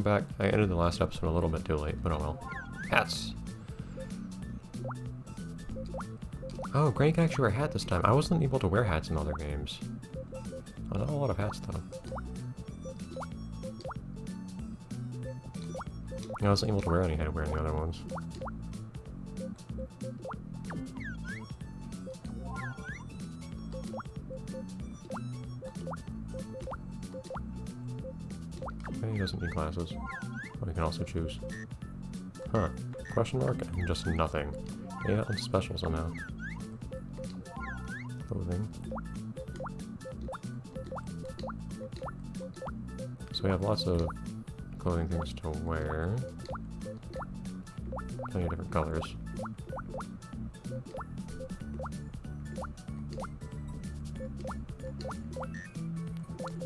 back. I ended the last episode a little bit too late, but oh well. Hats! Oh, Granny can actually wear a hat this time. I wasn't able to wear hats in other games. Oh, not a lot of hats, though. I wasn't able to wear any headwear in the other ones. Okay, he doesn't need glasses. But he can also choose. Huh. Question mark and just nothing. Yeah, it's special somehow. Clothing. So we have lots of clothing things to wear. Plenty of different colors.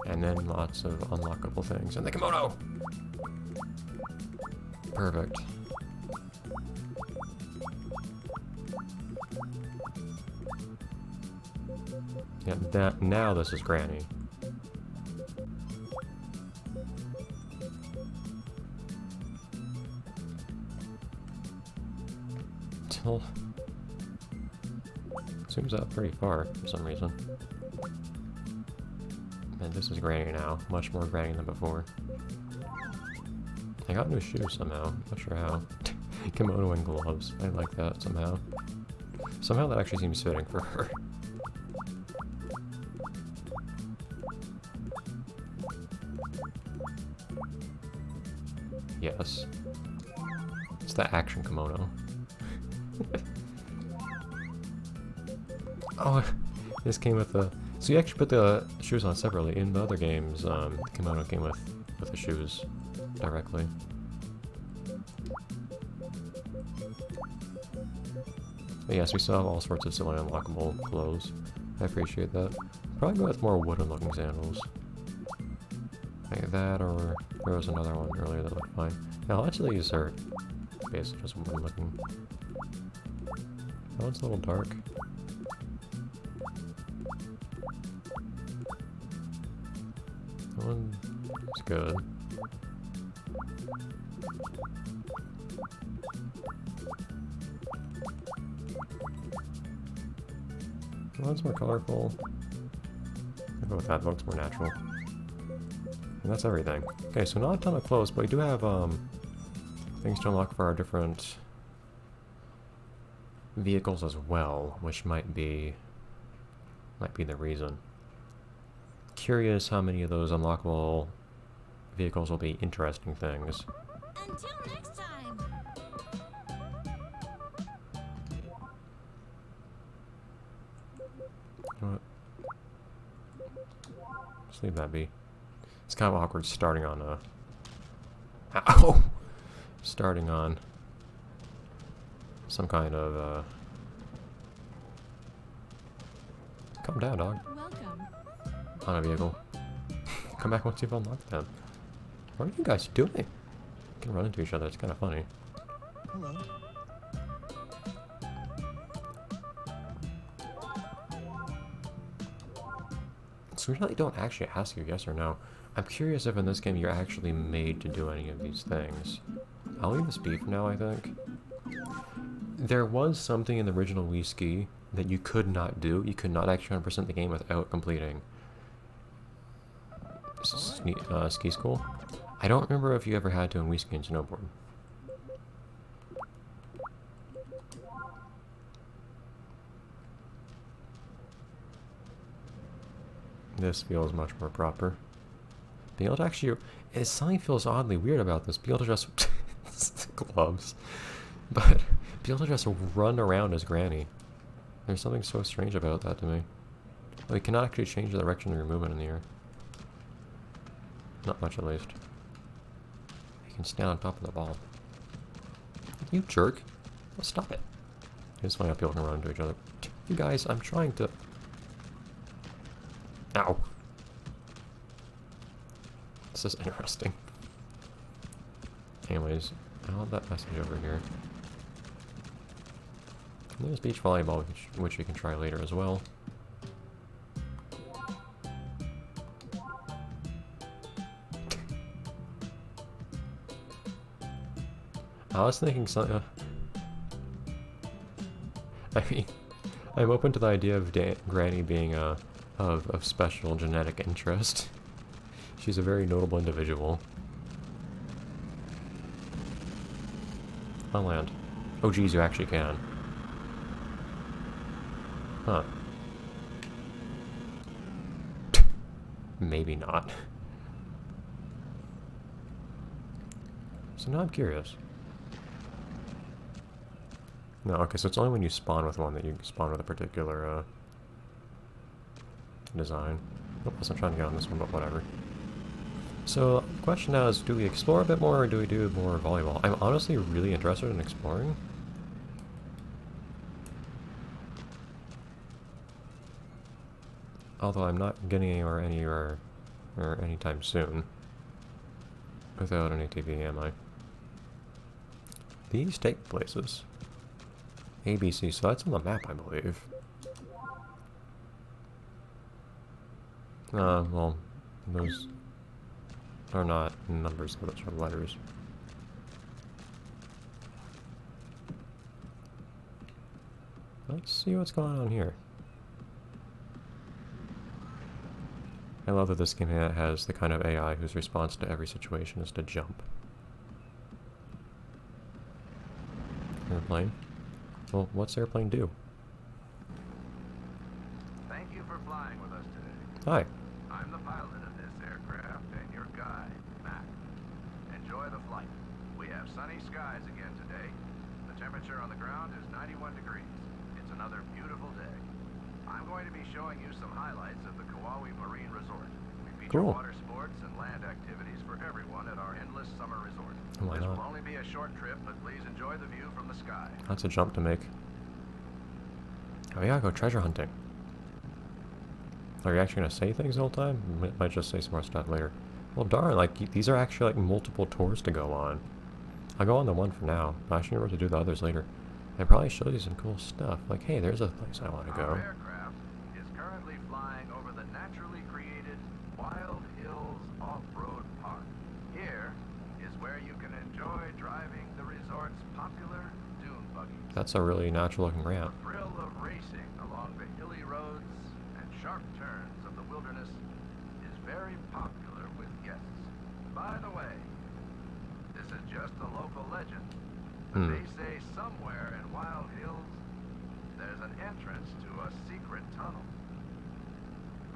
And then lots of unlockable things. And the kimono! Perfect. Yeah, now this is Granny. Till zooms out pretty far for some reason. And this is Granny now, much more Granny than before. I got new shoes somehow, not sure how. Kimono and gloves, I like that somehow. Somehow that actually seems fitting for her. Yes. It's the action kimono. Oh, this came with the... So you actually put the shoes on separately. In the other games, the kimono came with the shoes directly. But yes, we still have all sorts of silly unlockable clothes. I appreciate that. Probably go with more wooden looking sandals. Like that, or there was another one earlier that looked fine. Now, lots of these are basically just wooden looking. That one's a little dark. That one's good. That one's more colorful. I'll go with that, looks more natural. And that's everything. Okay, so not a ton of clothes, but we do have things to unlock for our different vehicles as well, which might be the reason. Curious how many of those unlockable vehicles will be interesting things. Until next time. You know what? Just leave that be. It's kind of awkward starting on a... Ow! Starting on some kind of, Calm down, dog. Welcome. On a vehicle. Come back once you've unlocked them. What are you guys doing? You can run into each other, it's kind of funny. Hello. So we really don't actually ask you yes or no. I'm curious if in this game you're actually made to do any of these things. I'll leave this be for now, I think. There was something in the original Wii Ski that you could not do. You could not actually 100% the game without completing ski school. I don't remember if you ever had to in Wii Ski and Snowboard. This feels much more proper. Being able to actually... Something feels oddly weird about this. Being able to just... gloves. But be able to just run around as Granny. There's something so strange about that to me. Well, you cannot actually change the direction of your movement in the air. Not much, at least. You can stand on top of the ball. You jerk. Well, stop it. It's funny how people can run into each other. You guys, I'm trying to... Ow. This is interesting. Anyways, I'll have that message over here. And there's beach volleyball, which you can try later as well. I was thinking I mean, I'm open to the idea of Granny being of special genetic interest. She's a very notable individual. On land. Oh geez, you actually can. Huh. Maybe not. So now I'm curious. No, okay, so it's only when you spawn with one that you spawn with a particular design. Oh, I wasn't trying to get on this one, but whatever. So, the question now is, do we explore a bit more, or do we do more volleyball? I'm honestly really interested in exploring. Although I'm not getting anywhere or anytime soon. Without an ATV, am I? These take places. ABC, so that's on the map, I believe. Well, those are not numbers, those are letters. Let's see what's going on here. I love that this game has the kind of AI whose response to every situation is to jump. Airplane. Well, what's airplane do? Thank you for flying with us today. Hi. I'm the pilot of this aircraft and your guide, Mac. Enjoy the flight. We have sunny skies again today. The temperature on the ground is 91 degrees. It's another beautiful day. I'm going to be showing you some highlights of the Kauai Marine Resort. We feature Cool. water sports and land activities for everyone at our endless summer resort. Why This not? will only be a short trip, but please enjoy the view from the sky. That's a jump to make. Oh, we gotta go treasure hunting. Are you actually gonna say things the whole time? Might just say some more stuff later. Well, darn, like, these are actually, like, multiple tours to go on. I'll go on the one for now, but I should remember to do the others later. I probably showed you some cool stuff. Like, hey, there's a place I want to Our go. aircraft is currently flying over the naturally created Wild Hills Off-Road Park. Here is where you can enjoy driving the resort's popular dune buggies. That's a really natural-looking ramp. The thrill of racing along the hilly roads and sharp turns of the wilderness is very popular with guests. By the way, this is just a local legend, but they say somewhere in Wild Hills there's an entrance to a secret tunnel.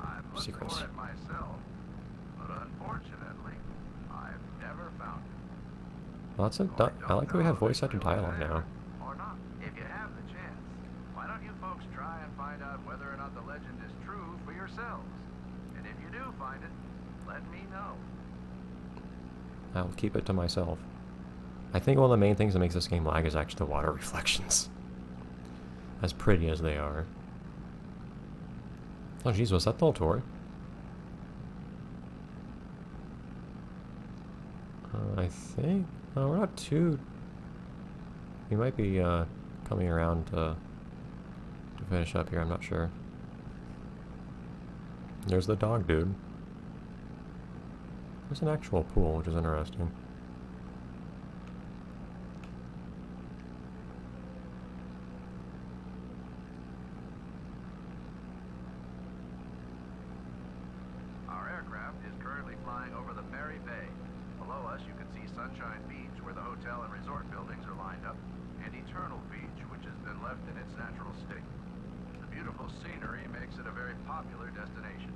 I've looked Secrets. for it myself, but unfortunately, I've never found it. Well, I like that we have voice actor dialogue now. Or not. If you have the chance, why don't you folks try and find out whether or not the legend is true for yourselves? And if you do find it, let me know. I'll keep it to myself. I think one of the main things that makes this game lag is actually the water reflections. As pretty as they are. Oh jeez, was that the whole tour? I think... Oh, we're not too... We might be coming around to finish up here, I'm not sure. There's the dog dude. There's an actual pool, which is interesting. Our aircraft is currently flying over the Merry Bay. Below us, you can see Sunshine Beach, where the hotel and resort buildings are lined up, and Eternal Beach, which has been left in its natural state. The beautiful scenery makes it a very popular destination.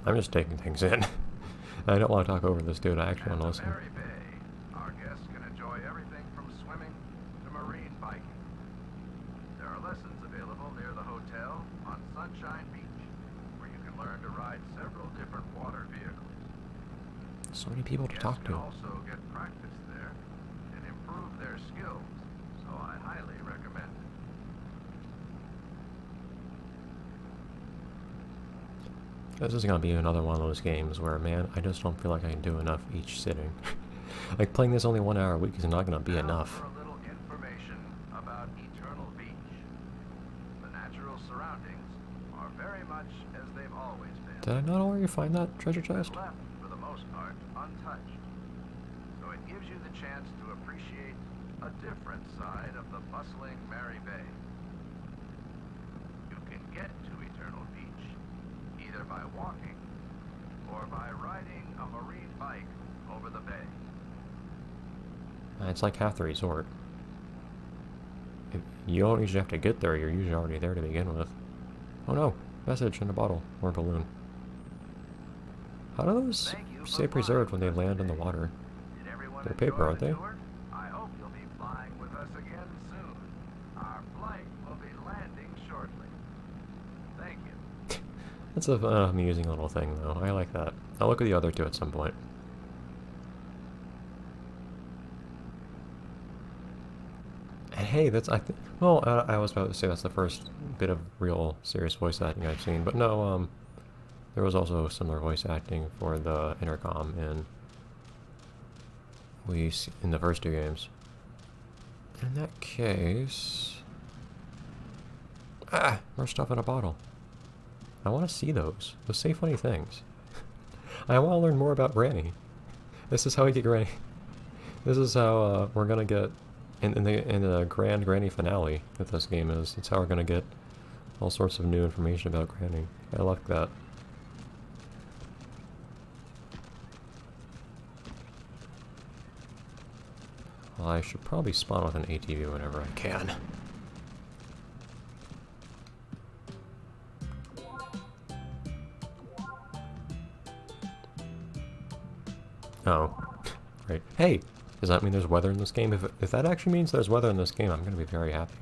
I'm just taking things in. I don't want to talk over this dude, I actually want to At listen. the Merry Bay, our guests can enjoy everything from swimming to marine biking. There are lessons available near the hotel on Sunshine Beach, where you can learn to ride several different water vehicles. So many people to Guests talk can to. also get practice there and improve their skills, so I highly recommend it. This is gonna be another one of those games where, man, I just don't feel like I can do enough each sitting. Like, playing this only 1 hour a week is not gonna be Now enough. for a little information about Eternal Beach. The natural surroundings are very much as they've always been. Did I not already find that treasure It's been chest? left, for the most part, untouched. So it gives you the chance to appreciate a different side of the bustling Mary Bay. You can get to Eternal Beach either by walking or by riding a marine bike over the bay. It's like half the resort. You don't usually have to get there, you're usually already there to begin with. Oh no, message in a bottle, or balloon. How do those stay preserved when they land in the water? Did everyone They're paper, aren't they? tour? I hope you'll be flying with us again soon. Our flight will be landing shortly. Thank you. That's a amusing little thing, though. I like that. I'll look at the other two at some point. And hey, that's I was about to say that's the first bit of real serious voice acting I've seen, but no, there was also similar voice acting for the intercom in the first two games. In that case, more stuff in a bottle. I want to see those. Those say funny things. I want to learn more about Granny. This is how we get Granny. This is how we're gonna get in the grand Granny finale that this game is. It's how we're gonna get all sorts of new information about Granny. I like that. Well, I should probably spawn with an ATV whenever I can. Oh, right. Hey, does that mean there's weather in this game? If that actually means there's weather in this game, I'm going to be very happy.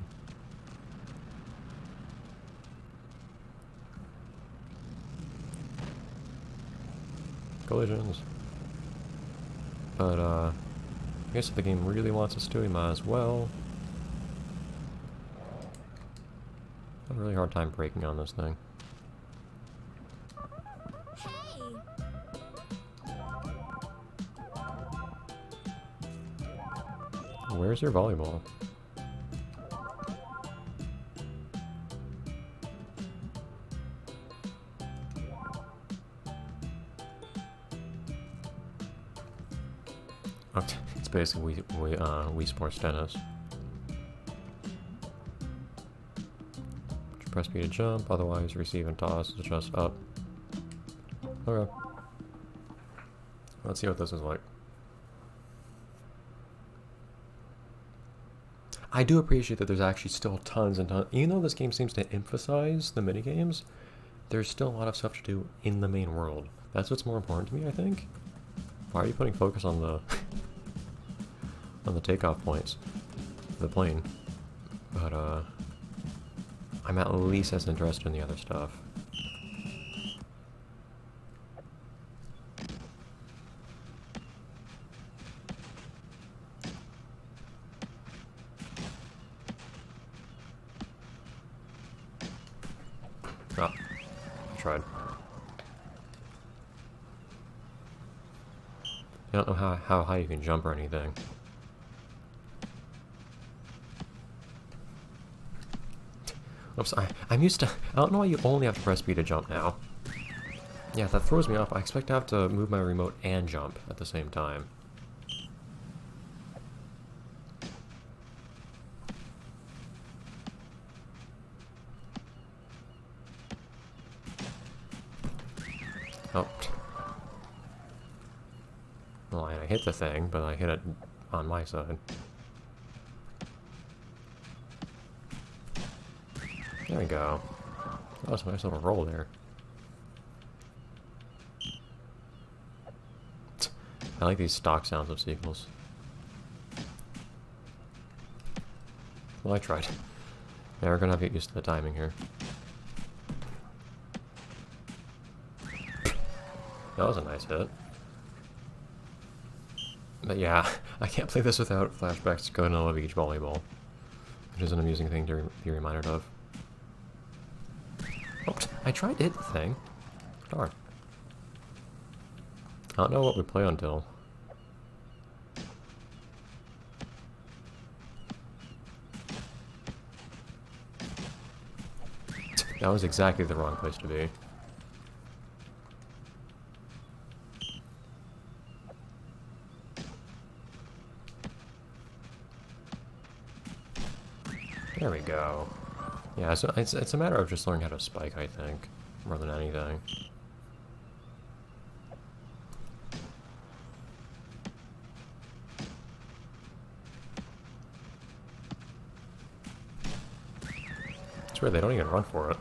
Collisions. But, I guess if the game really wants us to, we might as well. I have a really hard time braking on this thing. Where's your volleyball? Oh, it's basically Wii Sports Tennis. Press B to jump, otherwise receive and toss is just up. Okay. Let's see what this is like. I do appreciate that there's actually still tons and tons. Even though this game seems to emphasize the minigames, there's still a lot of stuff to do in the main world. That's what's more important to me, I think. Why are you putting focus on the on the takeoff points of the plane? But I'm at least as interested in the other stuff. Oh, I tried. I don't know how high you can jump or anything. Oops, I'm used to... I don't know why you only have to press B to jump now. Yeah, that throws me off. I expect to have to move my remote and jump at the same time. Oh. Well, I hit the thing, but I hit it on my side. There we go. That was a nice little roll there. I like these stock sounds of sequels. Well, I tried. Yeah, we're gonna have to get used to the timing here. That was a nice hit. But yeah, I can't play this without flashbacks to Vanilla Beach volleyball, which is an amusing thing to be reminded of. Oops, I tried to hit the thing. Darn. I don't know what we play until. That was exactly the wrong place to be. There we go. Yeah, so it's a matter of just learning how to spike, I think, more than anything. It's weird, they don't even run for it.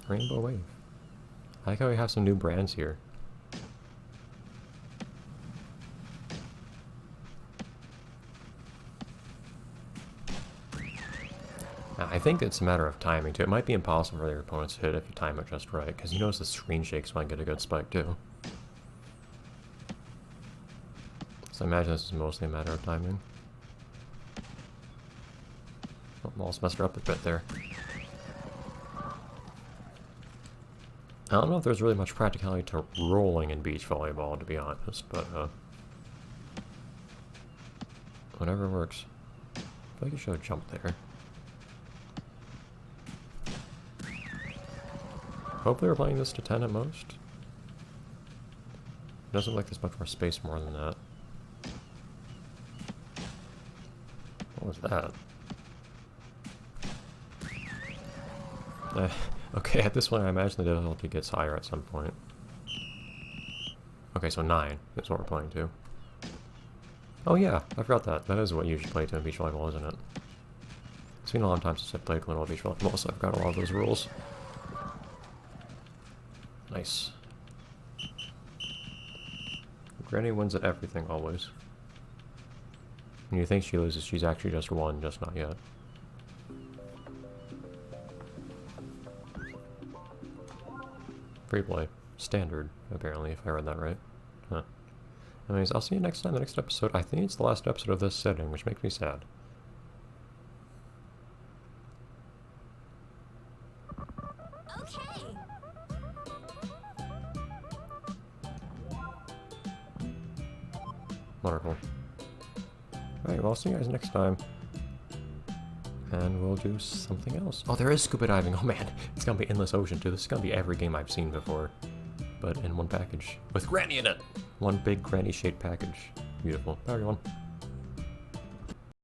Rainbow Wave. I like how we have some new brands here. I think it's a matter of timing too. It might be impossible for their opponents to hit if you time it just right, because you notice the screen shakes when I get a good spike too. So I imagine this is mostly a matter of timing. Oh, almost messed her up a bit there. I don't know if there's really much practicality to rolling in beach volleyball, to be honest, but whatever works. I feel like you should have jumped there. Hopefully we're playing this to 10 at most. It doesn't look like there's much more space more than that. What was that? Okay, at this point I imagine the difficulty gets higher at some point. Okay, so 9 is what we're playing to. Oh yeah, I forgot that. That is what you usually play to in beach volleyball, isn't it? It's been a long time since I played clinical beach volleyball, so I've got a lot of those rules. Nice. Granny wins at everything, always. When you think she loses, she's actually just won, just not yet. Free play. Standard, apparently, if I read that right. Huh. Anyways, I'll see you next time, the next episode. I think it's the last episode of this setting, which makes me sad. Okay. Wonderful. Alright, well, I'll see you guys next time. And we'll do something else. Oh, there is scuba diving. Oh man, it's gonna be Endless Ocean too. This is gonna be every game I've seen before. But in one package. With Granny in it! One big Granny-shaped package. Beautiful. Bye everyone.